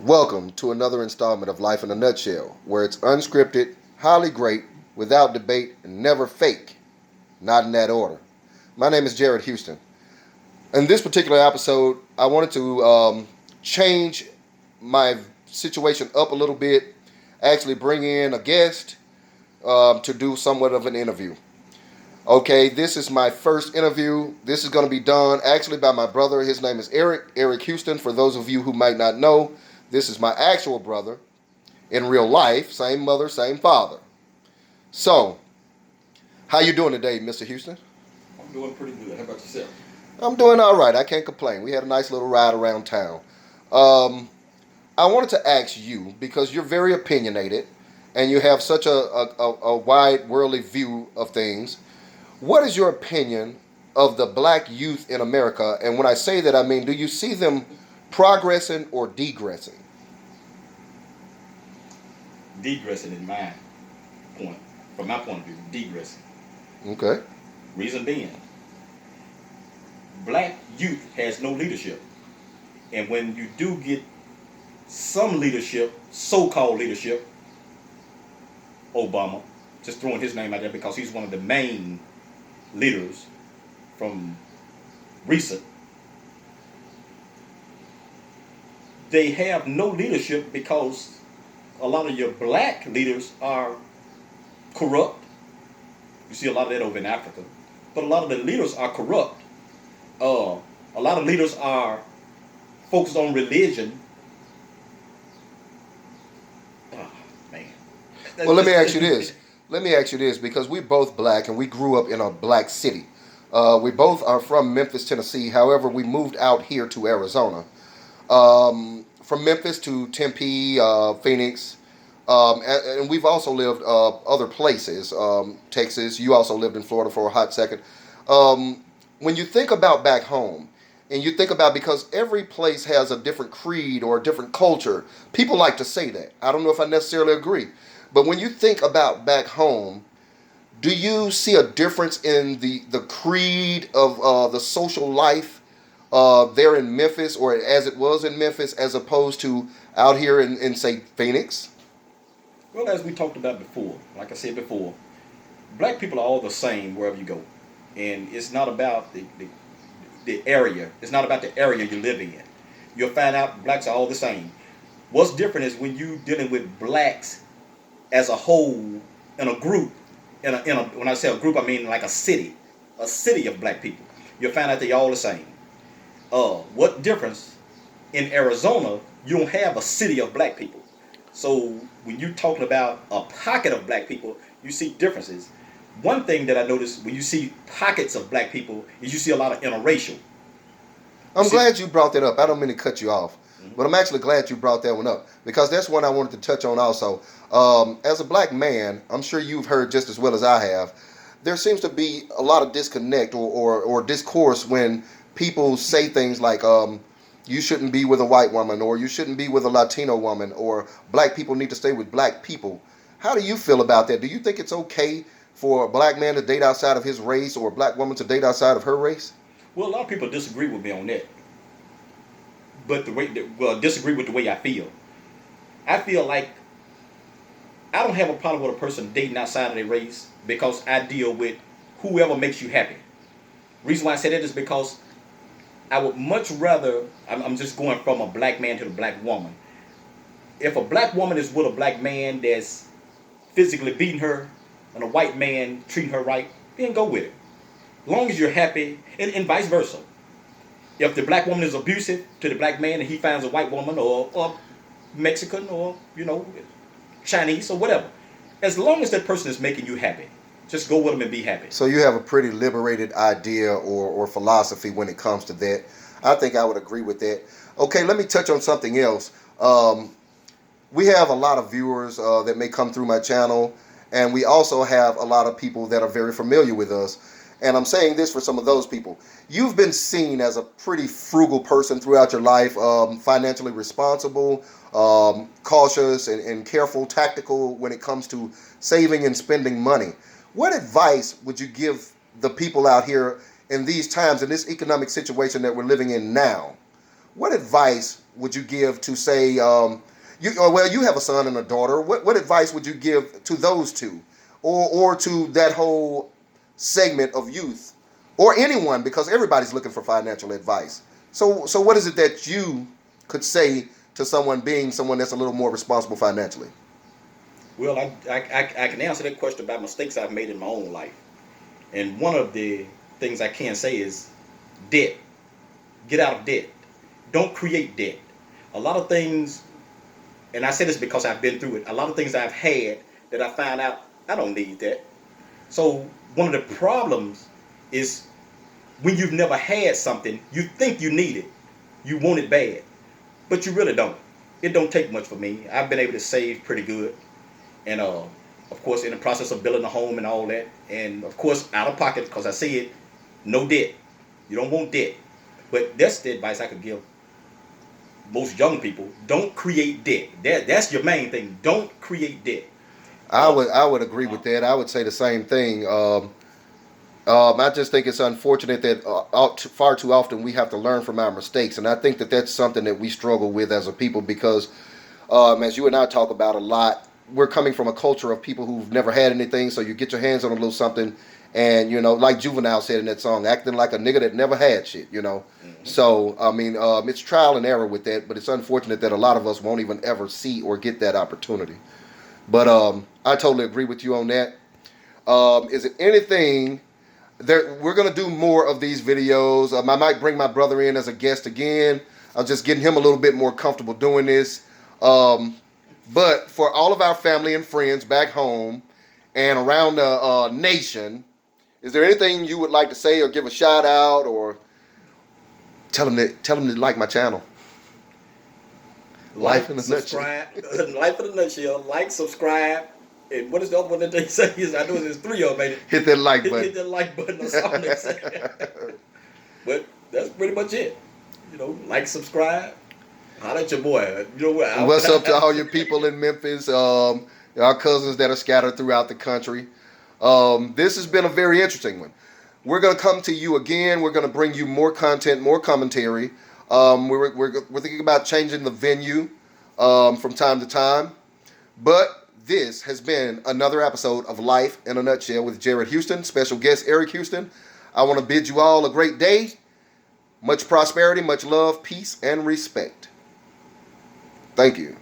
Welcome to another installment of Life in a Nutshell, where it's unscripted, highly great, without debate, and never fake. Not in that order. My name is Jared Houston. In this particular episode, I wanted to change my situation up a little bit, actually bring in a guest to do somewhat of an interview. Okay, this is my first interview. This is going to be done actually by my brother. His name is Eric Houston. For those of you who might not know, this is my actual brother in real life. Same mother, same father. So, how you doing today, Mr. Houston? I'm doing pretty good. How about yourself? I'm doing all right. I can't complain. We had a nice little ride around town. Um, I wanted to ask you because you're very opinionated and you have such a wide worldly view of things. What is your opinion of the black youth in America? And when I say that, I mean, do you see them progressing or degressing? Degressing in my point, from my point of view, degressing. Okay. Reason being, black youth has no leadership. And when you do get some leadership, so-called leadership, Obama, just throwing his name out there because he's one of the main leaders from recent, they have no leadership because a lot of your black leaders are corrupt. You see a lot of that over in Africa. But a lot of the leaders are corrupt. A lot of leaders are focused on religion. Oh, man. Well, let me ask you this. Let me ask you this because we both black and we grew up in a black city. We both are from Memphis, Tennessee. However, we moved out here to Arizona. From Memphis to Tempe, Phoenix, and we've also lived other places. Texas. You also lived in Florida for a hot second. When you think about back home, and you think about because every place has a different creed or a different culture, people like to say that. I don't know if I necessarily agree, but when you think about back home, do you see a difference in the creed of the social life there in Memphis, or as it was in Memphis, as opposed to out here in say Phoenix? Well, as we talked about before, like I said before, black people are all the same wherever you go. And it's not about the area. It's not about the area you're living in. You'll find out blacks are all the same. What's different is when you dealing with blacks as a whole in a group. When I say a group, I mean like a city of black people. You'll find out they all the same. What difference in Arizona? You don't have a city of black people. So when you're talking about a pocket of black people, you see differences. One thing that I noticed when you see pockets of black people is you see a lot of interracial. You I'm see, glad you brought that up. I don't mean to cut you off, Mhm. but I'm actually glad you brought that one up because that's one I wanted to touch on also. As a black man, I'm sure you've heard just as well as I have. There seems to be a lot of disconnect or discourse when people say things like, you shouldn't be with a white woman, or you shouldn't be with a Latino woman, or black people need to stay with black people. How do you feel about that? Do you think it's okay for a black man to date outside of his race or a black woman to date outside of her race? well, a lot of people disagree with me on that, but disagree with the way I feel. I feel like I don't have a problem with a person dating outside of their race because I deal with whoever makes you happy. Reason why I say that is because I would much rather. I'm just going from a black man to the black woman. If a black woman is with a black man that's physically beating her and a white man treating her right, then go with it. As long as you're happy, and vice versa. If the black woman is abusive to the black man and he finds a white woman or Mexican or Chinese or whatever, as long as that person is making you happy, just go with them and be happy. So you have a pretty liberated idea or philosophy when it comes to that. I think I would agree with that. Okay, let me touch on something else. We have a lot of viewers that may come through my channel, and we also have a lot of people that are very familiar with us. And I'm saying this for some of those people. You've been seen as a pretty frugal person throughout your life, financially responsible, cautious and careful, tactical when it comes to saving and spending money. What advice would you give the people out here in these times, in this economic situation that we're living in now? What advice would you give to say, you have a son and a daughter. What advice would you give to those two, or to that whole segment of youth, or anyone, because everybody's looking for financial advice. So what is it that you could say to someone that's a little more responsible financially? Well, I can answer that question about mistakes I've made in my own life. And one of the things I can say is debt. Get out of debt. Don't create debt. A lot of things, and I say this because I've been through it, a lot of things I've had that I found out I don't need that. So one of the problems is when you've never had something, you think you need it. You want it bad. But you really don't. It don't take much for me. I've been able to save pretty good. And of course, in the process of building a home and all that. And of course, out of pocket, because I see it, no debt. You don't want debt. But that's the advice I could give most young people. Don't create debt. That's your main thing. Don't create debt. I would agree with that. I would say the same thing. I just think it's unfortunate that far too often we have to learn from our mistakes, and I think that that's something that we struggle with as a people because, as you and I talk about a lot, we're coming from a culture of people who've never had anything, so you get your hands on a little something, and like Juvenile said in that song, acting like a nigga that never had shit, Mm-hmm. So I mean, it's trial and error with that, but it's unfortunate that a lot of us won't even ever see or get that opportunity. But I totally agree with you on that. Is it anything? We're going to do more of these videos. I might bring my brother in as a guest again. I'm just getting him a little bit more comfortable doing this. But for all of our family and friends back home and around the nation, is there anything you would like to say or give a shout out or tell them to like my channel? Life in a nutshell. Life in a nutshell. Like, subscribe. And what is the other one that they say? I know there's 3 of them. Hit that like button. Hit that like button or something they say. But that's pretty much it. Like, subscribe. Holla at your boy. What's up to all your people in Memphis? Our cousins that are scattered throughout the country. This has been a very interesting one. We're going to come to you again. We're going to bring you more content, more commentary. We're thinking about changing the venue from time to time. But this has been another episode of Life in a Nutshell with Jared Houston, special guest Eric Houston. I want to bid you all a great day. Much prosperity, much love, peace, and respect. Thank you.